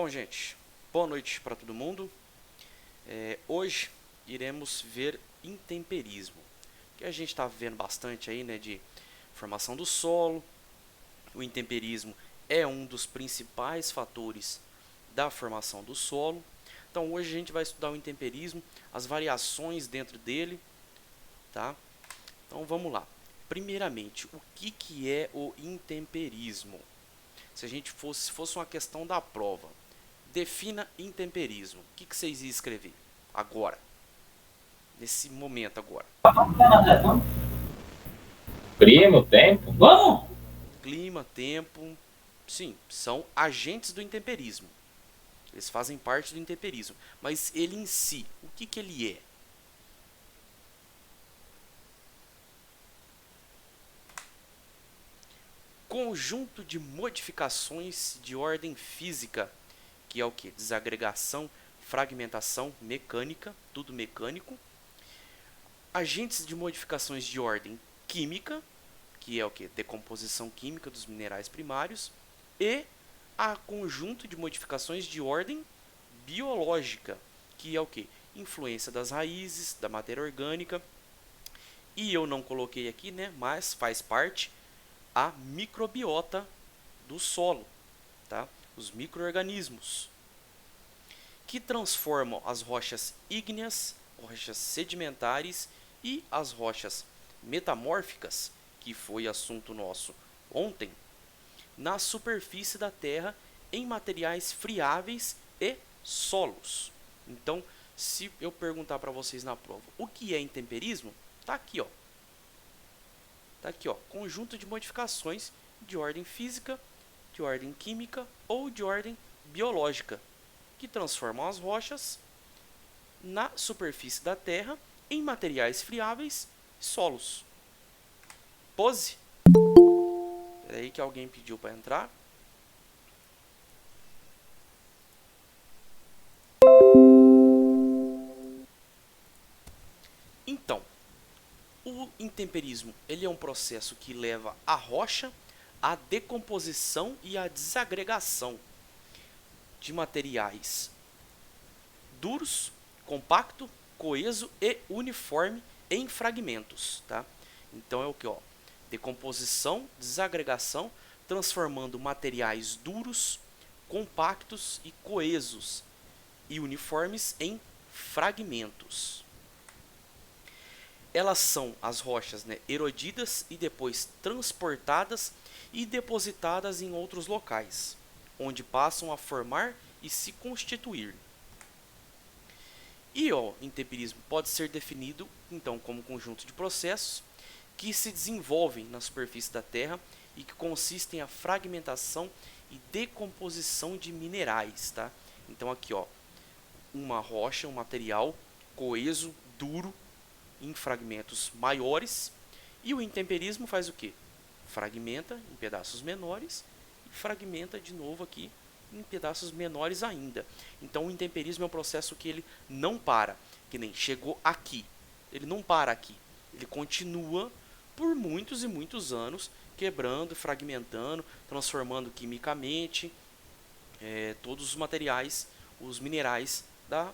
Bom, gente, boa noite para todo mundo. Hoje iremos ver intemperismo, que a gente está vendo bastante aí, né, de formação do solo. O intemperismo é um dos principais fatores da formação do solo. Então hoje a gente vai estudar o intemperismo, as variações dentro dele, tá? Então vamos lá. Primeiramente, o que é o intemperismo? Se a gente fosse uma questão da prova, defina intemperismo. O que vocês iam escrever agora? Nesse momento agora. Primo, tempo? Vamos! Clima, tempo, sim, são agentes do intemperismo. Eles fazem parte do intemperismo. Mas ele em si, o que ele é? Conjunto de modificações de ordem física, que é o que? Desagregação, fragmentação, mecânica, tudo mecânico. Agentes de modificações de ordem química, que é o que? Decomposição química dos minerais primários. E a conjunto de modificações de ordem biológica, que é o que? Influência das raízes, da matéria orgânica. E eu não coloquei aqui, né, mas faz parte a microbiota do solo, tá? Os micro-organismos que transformam as rochas ígneas, rochas sedimentares e as rochas metamórficas, que foi assunto nosso ontem, na superfície da Terra em materiais friáveis e solos. Então, se eu perguntar para vocês na prova o que é intemperismo, tá aqui, ó. Tá aqui, ó, conjunto de modificações de ordem física, de ordem química ou de ordem biológica, que transformam as rochas na superfície da Terra em materiais friáveis e solos. Pose. Espera aí que alguém pediu para entrar. Então, o intemperismo ele é um processo que leva a rocha à decomposição e à desagregação de materiais duros, compacto, coeso e uniforme em fragmentos, tá? Então é o que, ó, decomposição, desagregação, transformando materiais duros, compactos e coesos e uniformes em fragmentos. Elas são as rochas, né, erodidas e depois transportadas e depositadas em outros locais, onde passam a formar e se constituir. E o intemperismo pode ser definido então como conjunto de processos que se desenvolvem na superfície da Terra e que consistem na fragmentação e decomposição de minerais, tá? Então aqui, ó, uma rocha, um material coeso, duro, em fragmentos maiores, e o intemperismo faz o quê? Fragmenta em pedaços menores e fragmenta de novo aqui em pedaços menores ainda. Então o intemperismo é um processo que ele não para, que nem chegou aqui. Ele não para aqui. Ele continua por muitos e muitos anos, quebrando, fragmentando, transformando quimicamente todos os materiais, os minerais da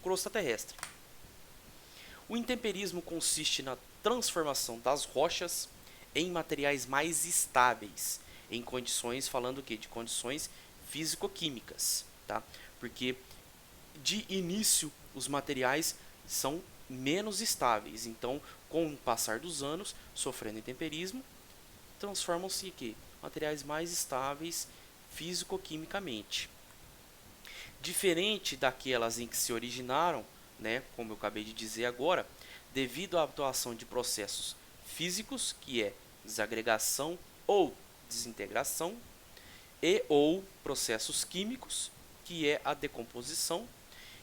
crosta terrestre. O intemperismo consiste na transformação das rochas em materiais mais estáveis, em condições, falando o quê? De condições físico-químicas, tá? Porque de início os materiais são menos estáveis, então com o passar dos anos, sofrendo intemperismo, transformam-se em materiais mais estáveis físico-quimicamente. Diferente daquelas em que se originaram, né, como eu acabei de dizer agora, devido à atuação de processos físicos, que é desagregação ou desintegração, e ou processos químicos, que é a decomposição,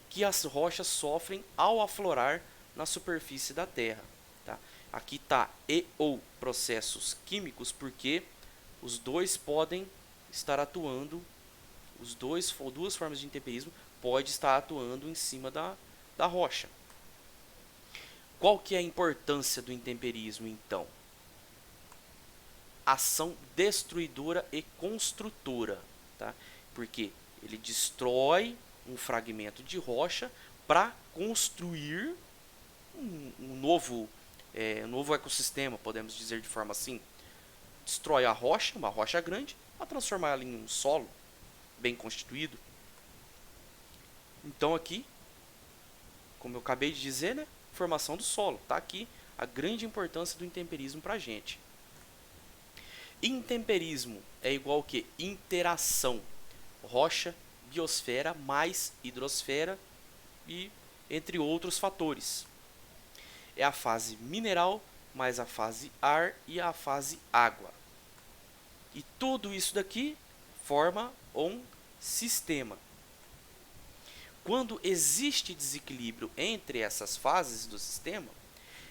que as rochas sofrem ao aflorar na superfície da Terra. Tá? Aqui está e ou processos químicos, porque os dois podem estar atuando, duas formas de intemperismo pode estar atuando em cima da rocha. Qual que é a importância do intemperismo, então? Ação destruidora e construtora. Tá? Porque ele destrói um fragmento de rocha para construir um novo ecossistema, podemos dizer de forma assim. Destrói a rocha, uma rocha grande, para transformar ela em um solo bem constituído. Então aqui, como eu acabei de dizer, né, formação do solo. Está aqui a grande importância do intemperismo para a gente. Intemperismo é igual ao que? Interação. Rocha, biosfera mais hidrosfera e entre outros fatores. É a fase mineral mais a fase ar e a fase água. E tudo isso daqui forma um sistema. Quando existe desequilíbrio entre essas fases do sistema,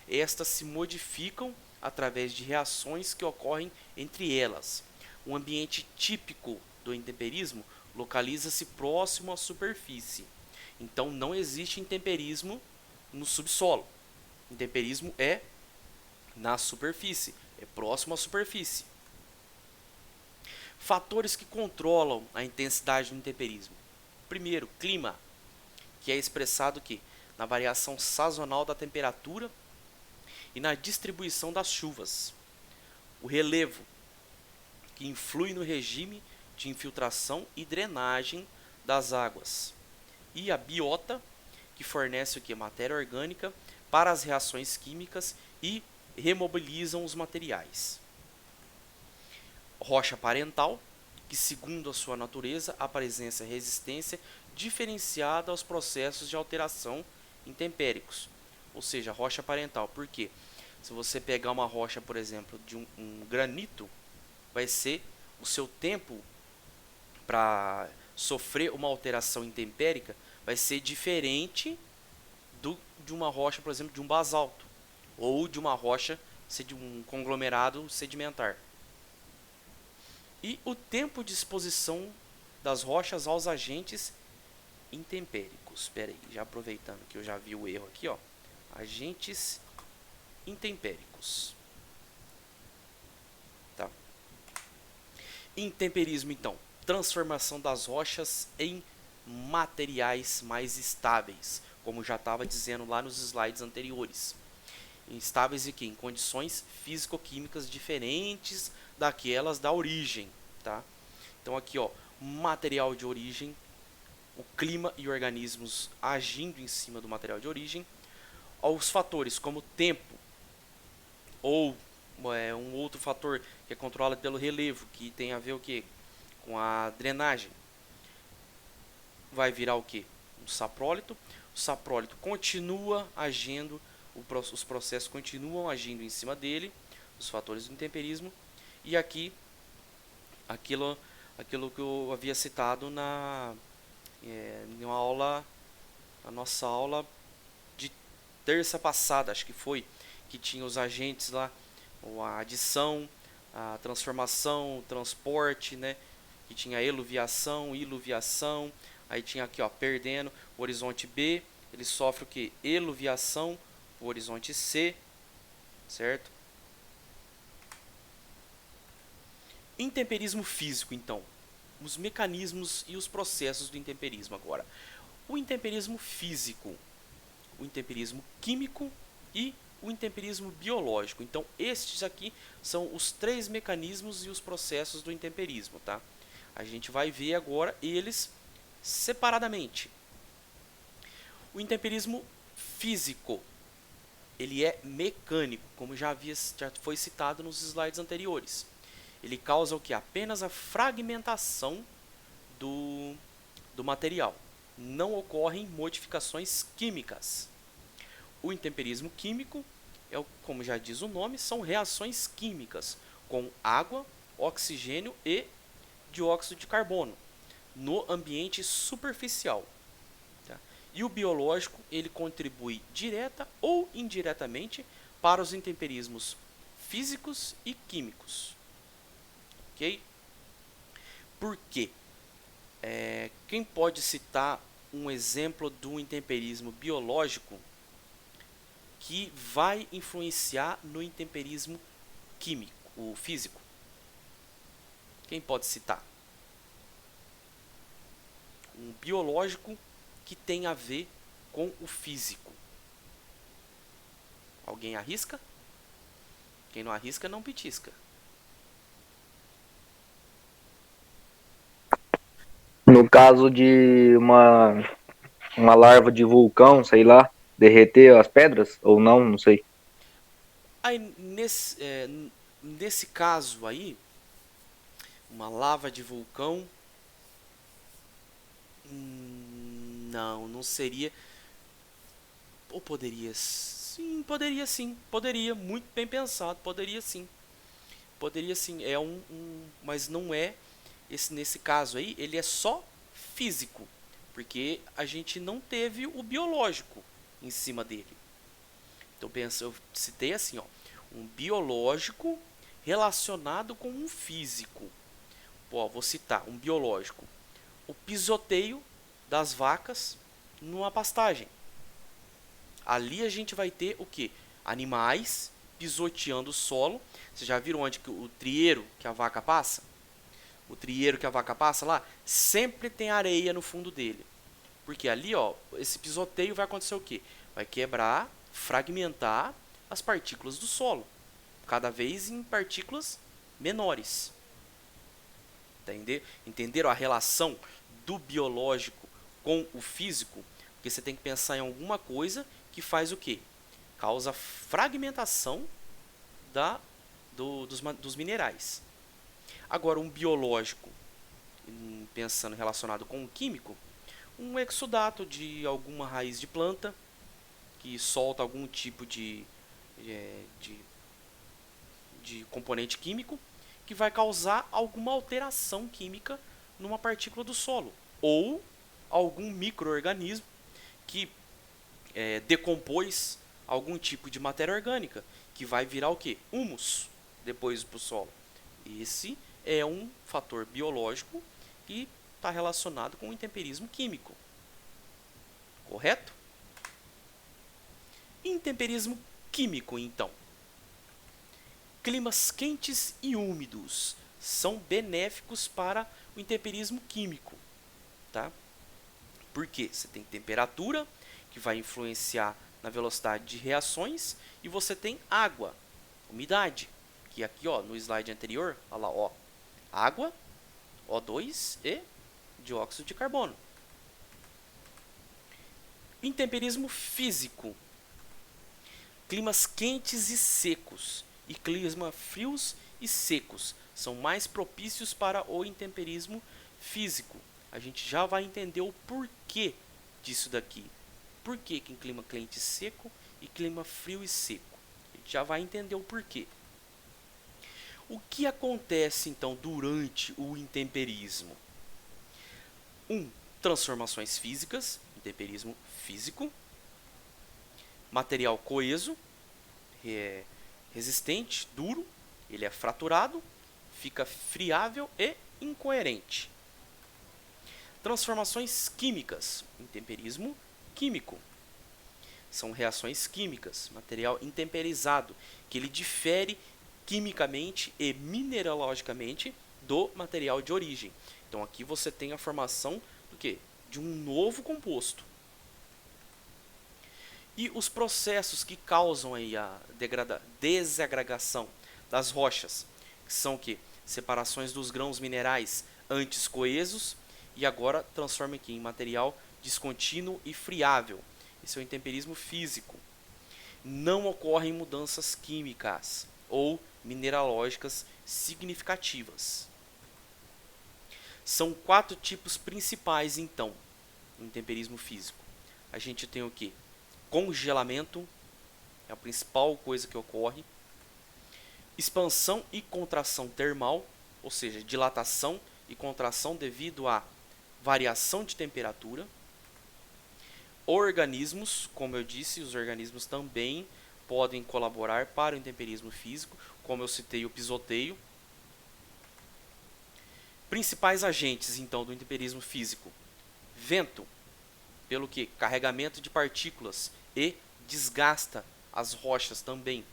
estas se modificam através de reações que ocorrem entre elas. Um ambiente típico do intemperismo localiza-se próximo à superfície. Então não existe intemperismo no subsolo. Intemperismo é na superfície, é próximo à superfície. Fatores que controlam a intensidade do intemperismo. Primeiro, clima, que é expressado aqui na variação sazonal da temperatura e na distribuição das chuvas. O relevo, que influi no regime de infiltração e drenagem das águas. E a biota, que fornece o que? Matéria orgânica para as reações químicas e remobilizam os materiais. Rocha parental, que segundo a sua natureza apresenta resistência diferenciada aos processos de alteração intempéricos. Ou seja, rocha parental. Por quê? Se você pegar uma rocha, por exemplo, de um granito, vai ser o seu tempo para sofrer uma alteração intempérica vai ser diferente de uma rocha, por exemplo, de um basalto, ou de uma rocha de um conglomerado sedimentar. E o tempo de exposição das rochas aos agentes intempéricos. Espera aí, já aproveitando que eu já vi o erro aqui, ó. Agentes intempéricos. Tá. Intemperismo, então, transformação das rochas em materiais mais estáveis, como já estava dizendo lá nos slides anteriores. Instáveis aqui, em condições físico-químicas diferentes daquelas da origem, tá? Então aqui, ó, material de origem, o clima e organismos agindo em cima do material de origem, os fatores como tempo ou um outro fator que é controlado pelo relevo, que tem a ver o que? Com a drenagem. Vai virar o que? Um saprólito. O saprólito continua agindo, os processos continuam agindo em cima dele, os fatores do intemperismo. E aqui, aquilo que eu havia citado na nossa aula de terça passada, acho que foi, que tinha os agentes lá, a adição, a transformação, o transporte, né? Que tinha eluviação, iluviação. Aí tinha aqui, ó, perdendo o horizonte B, ele sofre o que? Eluviação, o horizonte C, certo? Intemperismo físico, então. Os mecanismos e os processos do intemperismo agora. O intemperismo físico, o intemperismo químico e o intemperismo biológico. Então, estes aqui são os três mecanismos e os processos do intemperismo, tá? A gente vai ver agora eles separadamente. O intemperismo físico, ele é mecânico, como já foi citado nos slides anteriores. Ele causa o que? Apenas a fragmentação do material. Não ocorrem modificações químicas. O intemperismo químico, como já diz o nome, são reações químicas com água, oxigênio e dióxido de carbono no ambiente superficial. Tá? E o biológico, ele contribui direta ou indiretamente para os intemperismos físicos e químicos. Ok? Por quê? Quem pode citar um exemplo do intemperismo biológico que vai influenciar no intemperismo químico, o físico? Quem pode citar? biológico que tem a ver com o físico? Alguém arrisca? Quem não arrisca não petisca. No caso de uma larva de vulcão, sei lá, derreter as pedras ou não, não sei. Aí, nesse caso aí, uma lava de vulcão, não seria. Ou poderia? Sim, poderia sim. Poderia, muito bem pensado, poderia sim. Poderia sim, mas não é, nesse caso aí, ele é só físico, porque a gente não teve o biológico em cima dele. Então pensa, eu citei assim, ó, um biológico relacionado com um físico. Pô, vou citar um biológico. O pisoteio das vacas numa pastagem. Ali a gente vai ter o que? Animais pisoteando o solo. Vocês já viram onde que o trieiro que a vaca passa? O trieiro que a vaca passa lá, sempre tem areia no fundo dele. Porque ali, ó, esse pisoteio vai acontecer o quê? Vai quebrar, fragmentar as partículas do solo. Cada vez em partículas menores. Entenderam a relação do biológico com o físico? Porque você tem que pensar em alguma coisa que faz o quê? Causa fragmentação dos minerais. Agora, um biológico, pensando relacionado com um químico, um exudato de alguma raiz de planta que solta algum tipo de componente químico que vai causar alguma alteração química numa partícula do solo. Ou algum micro-organismo que decompôs algum tipo de matéria orgânica, que vai virar o quê? Humus, depois para o solo. Esse é um fator biológico que está relacionado com o intemperismo químico. Correto? Intemperismo químico, então. Climas quentes e úmidos são benéficos para o intemperismo químico. Tá? Por quê? Você tem temperatura, que vai influenciar na velocidade de reações, e você tem água, umidade, que aqui ó, no slide anterior, olha lá, ó, água, O2 e dióxido de carbono. Intemperismo físico. Climas quentes e secos e climas frios e secos são mais propícios para o intemperismo físico. A gente já vai entender o porquê disso daqui. Por que em clima quente e seco e clima frio e seco? A gente já vai entender o porquê. O que acontece então durante o intemperismo? Transformações físicas, intemperismo físico. Material coeso, resistente, duro, ele é fraturado, fica friável e incoerente. Transformações químicas, intemperismo químico. São reações químicas, material intemperizado, que ele difere quimicamente e mineralogicamente do material de origem. Então aqui você tem a formação do quê? De um novo composto. E os processos que causam aí a desagregação das rochas, que são o quê? Separações dos grãos minerais antes coesos e agora transforma aqui em material descontínuo e friável. Esse é o intemperismo físico. Não ocorrem mudanças químicas ou mineralógicas significativas. São 4 tipos principais, então, no intemperismo físico. A gente tem o quê? Congelamento, é a principal coisa que ocorre. Expansão e contração termal, ou seja, dilatação e contração devido à variação de temperatura. Organismos, como eu disse, os organismos também podem colaborar para o intemperismo físico, como eu citei o pisoteio. Principais agentes, então, do intemperismo físico: vento, pelo que carregamento de partículas e desgasta as rochas também.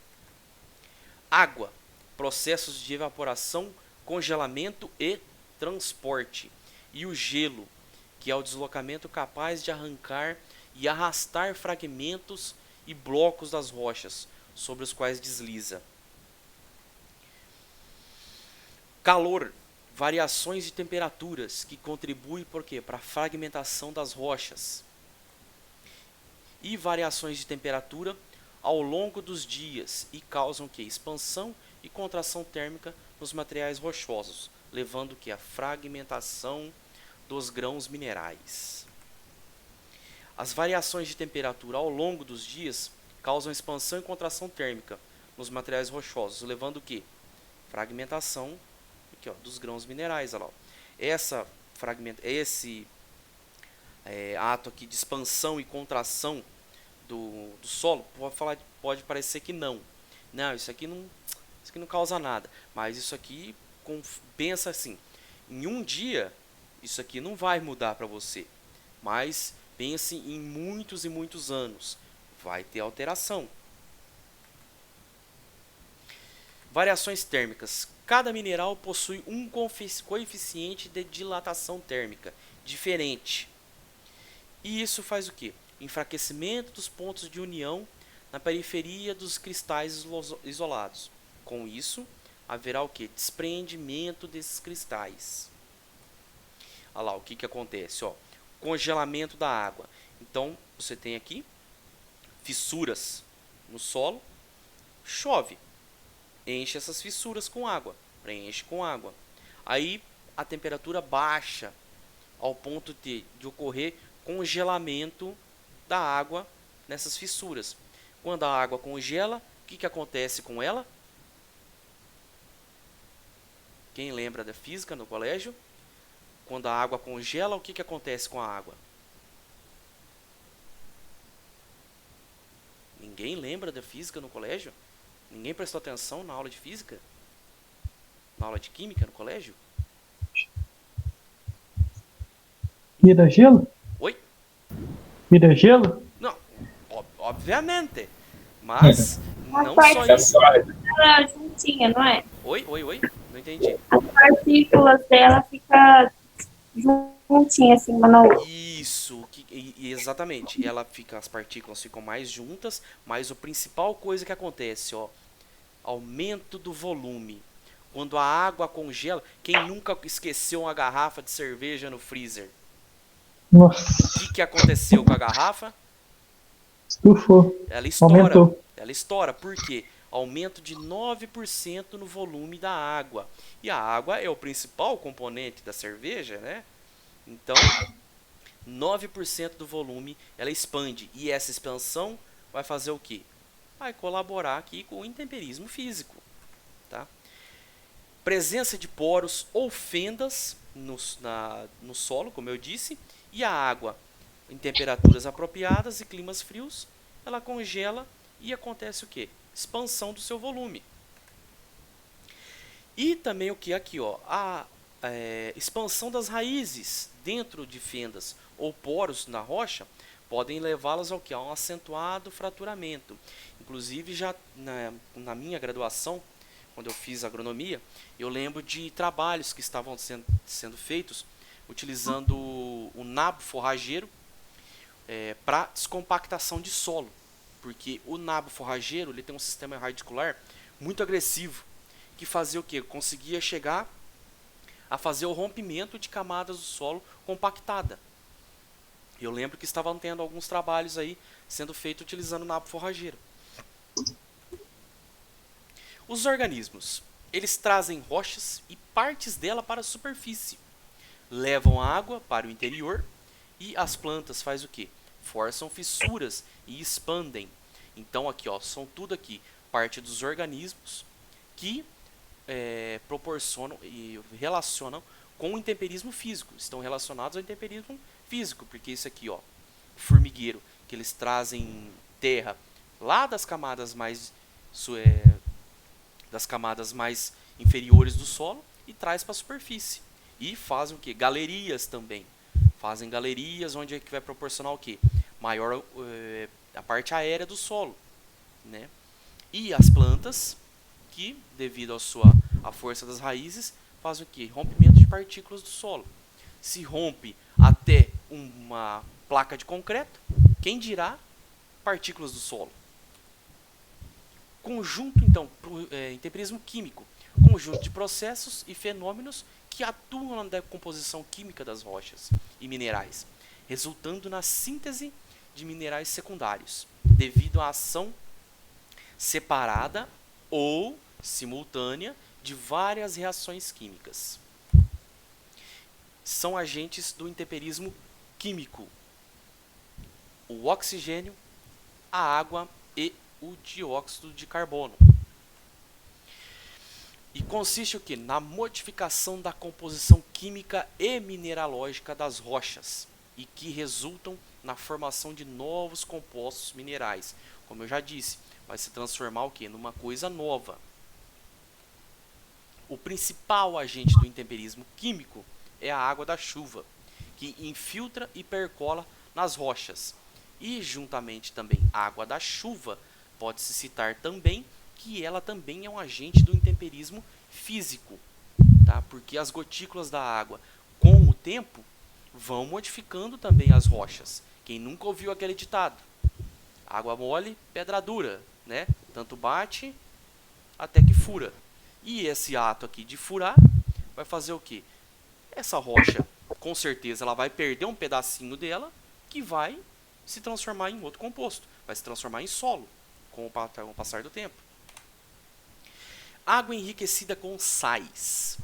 Água, processos de evaporação, congelamento e transporte. E o gelo, que é o deslocamento capaz de arrancar e arrastar fragmentos e blocos das rochas sobre os quais desliza. Calor, variações de temperaturas que contribuem para a fragmentação das rochas. E variações de temperatura ao longo dos dias e causam que expansão e contração térmica nos materiais rochosos, levando que a fragmentação dos grãos minerais. As variações de temperatura ao longo dos dias causam expansão e contração térmica nos materiais rochosos, levando que fragmentação aqui, ó, dos grãos minerais. Olha lá, esse ato aqui de expansão e contração do solo pode parecer que não. Não, isso aqui não causa nada. Mas isso aqui, pensa assim, em um dia, isso aqui não vai mudar para você. Mas pense em muitos e muitos anos. Vai ter alteração. Variações térmicas. Cada mineral possui um coeficiente de dilatação térmica diferente. E isso faz o quê? Enfraquecimento dos pontos de união na periferia dos cristais isolados. Com isso, haverá o quê? Desprendimento desses cristais. Olha lá o que acontece. Ó. Congelamento da água. Então, você tem aqui fissuras no solo. Chove. Enche essas fissuras com água. Preenche com água. Aí, a temperatura baixa ao ponto de ocorrer congelamento da água nessas fissuras. Quando a água congela, o que acontece com ela? Quem lembra da física no colégio? Quando a água congela, o que acontece com a água? Ninguém lembra da física no colégio? Ninguém prestou atenção na aula de física? Na aula de química no colégio? Vira gelo? Oi? Vira gelo? Não, obviamente. Mas não É só isso. só Ela juntinha, não é? Oi? Não entendi. As partículas dela ficam juntinhas assim, uma na outra. Isso, exatamente. As partículas ficam mais juntas, mas a principal coisa que acontece, ó, aumento do volume. Quando a água congela, quem nunca esqueceu uma garrafa de cerveja no freezer? Nossa, O que aconteceu com a garrafa? estufou. Ela estoura. Aumentou. Ela estoura. Por quê? Aumento de 9% no volume da água. E a água é o principal componente da cerveja, né? Então, 9% do volume ela expande. E essa expansão vai fazer o quê? Vai colaborar aqui com o intemperismo físico. Tá? Presença de poros ou fendas no solo, como eu disse. E a água, em temperaturas apropriadas e climas frios, ela congela e acontece o quê? Expansão do seu volume. E também o que aqui, ó, a expansão das raízes dentro de fendas ou poros na rocha podem levá-las ao que? A um acentuado fraturamento. Inclusive, já na minha graduação, quando eu fiz agronomia, eu lembro de trabalhos que estavam sendo feitos utilizando o nabo forrageiro para descompactação de solo. Porque o nabo forrageiro ele tem um sistema radicular muito agressivo, que fazia o quê? Conseguia chegar a fazer o rompimento de camadas do solo compactada. Eu lembro que estavam tendo alguns trabalhos aí sendo feitos utilizando o nabo forrageiro. Os organismos, eles trazem rochas e partes dela para a superfície, levam água para o interior e as plantas fazem o quê? Forçam fissuras e expandem. Então aqui, ó, são tudo aqui parte dos organismos que proporcionam e relacionam com o intemperismo físico. Estão relacionados ao intemperismo físico, porque isso aqui, ó, o formigueiro, que eles trazem terra lá das camadas mais inferiores do solo e traz para a superfície. E fazem o que? Galerias também. Fazem galerias onde é que vai proporcionar o que? Maior a parte aérea do solo, né? E as plantas que, devido à força das raízes, fazem o que? Rompimento de partículas do solo. Se rompe até uma placa de concreto, quem dirá partículas do solo. Conjunto, então, intemperismo químico, conjunto de processos e fenômenos que atuam na decomposição química das rochas e minerais, resultando na síntese de minerais secundários, devido à ação separada ou simultânea de várias reações químicas. São agentes do intemperismo químico: o oxigênio, a água e o dióxido de carbono. E consiste o quê? Na modificação da composição química e mineralógica das rochas, e que resultam na formação de novos compostos minerais. Como eu já disse, vai se transformar o quê? Numa coisa nova. O principal agente do intemperismo químico é a água da chuva, que infiltra e percola nas rochas. E juntamente também a água da chuva, pode-se citar também que ela também é um agente do intemperismo físico, tá? Porque as gotículas da água, com o tempo, vão modificando também as rochas. Quem nunca ouviu aquele ditado? Água mole, pedra dura, né? Tanto bate até que fura. E esse ato aqui de furar vai fazer o quê? Essa rocha, com certeza, ela vai perder um pedacinho dela que vai se transformar em outro composto. Vai se transformar em solo com o passar do tempo. Água enriquecida com sais.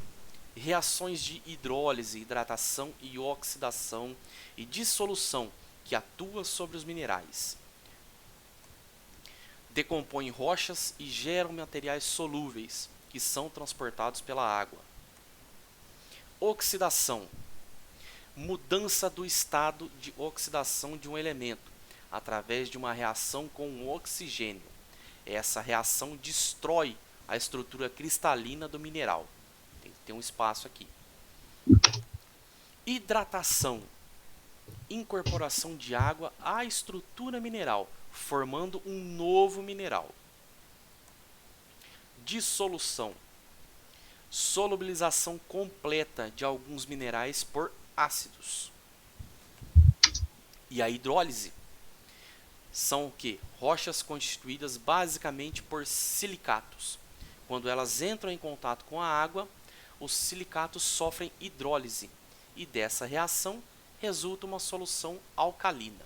Reações de hidrólise, hidratação e oxidação e dissolução que atua sobre os minerais. Decompõem rochas e geram materiais solúveis que são transportados pela água. Oxidação. Mudança do estado de oxidação de um elemento através de uma reação com o oxigênio. Essa reação destrói a estrutura cristalina do mineral. Tem que ter um espaço aqui. Hidratação. Incorporação de água à estrutura mineral, formando um novo mineral. Dissolução. Solubilização completa de alguns minerais por ácidos. E a hidrólise são o quê? Rochas constituídas basicamente por silicatos. Quando elas entram em contato com a água, os silicatos sofrem hidrólise e dessa reação resulta uma solução alcalina.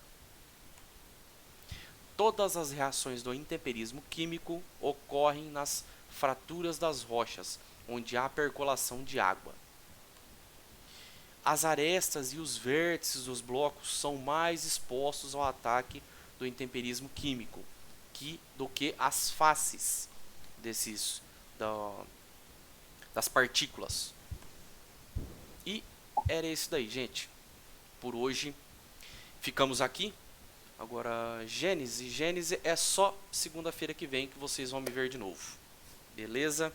Todas as reações do intemperismo químico ocorrem nas fraturas das rochas, onde há percolação de água. As arestas e os vértices dos blocos são mais expostos ao ataque do intemperismo químico do que as faces das partículas. E era isso daí, gente. Por hoje ficamos aqui. Agora, Gênese é só segunda-feira que vem que vocês vão me ver de novo. Beleza?